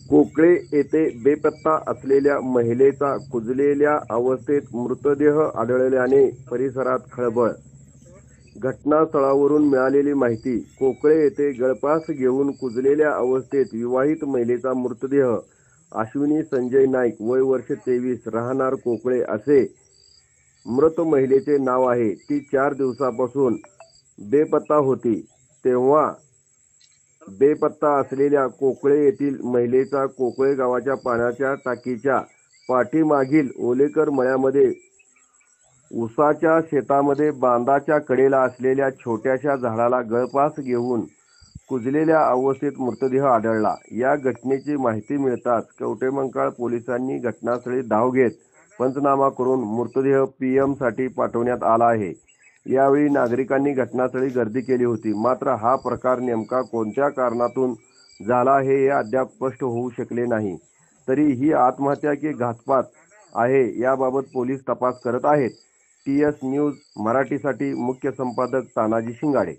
कोकळे येथे बेपत्ता असलेल्या महिलेचा कुजलेल्या अवस्थेत मृतदेह आढळल्याने परिसरात खळबळ. घटनास्थळावरून मिळालेली माहिती. कोकळे येथे गळफास घेऊन कुजलेल्या अवस्थेत विवाहित महिलेचा मृतदेह अश्विनी संजय नाईक, वय वर्ष 23, राहणार कोकळे असे मृत महिलेचे नाव आहे. ती 4 दिवसापासून बेपत्ता होती. तेव्हा बेपत्ता असलेल्या कोकळे येथील महिलेचा कोकळे गावाच्या पाण्याच्या टाकीच्या पाठीमागील ओलेकर मळ्यामध्ये ऊसाच्या शेतामध्ये बांधाच्या कडेला असलेल्या छोट्याशा झाडाला गळफास घेऊन कुजलेल्या अवस्थेत मृतदेह आढळला. या घटनेची माहिती मिळताच कवठेमंकाळ पोलिसांनी घटनास्थळी धाव घेत पंचनामा करून मृतदेह पीएमसाठी पाठवण्यात आला आहे. यावेळी नागरिकांनी घटनास्थळी गर्दी केली होती. मात्र हा प्रकार नेमका कोणत्या कारणातून झाला हे अद्याप स्पष्ट होऊ शकले नाही. तरी ही आत्महत्या की घातपात आहे याबाबत पोलीस तपास करत आहेत. TS न्यूज मराठीसाठी मुख्य संपादक तानाजी शिंगाडे.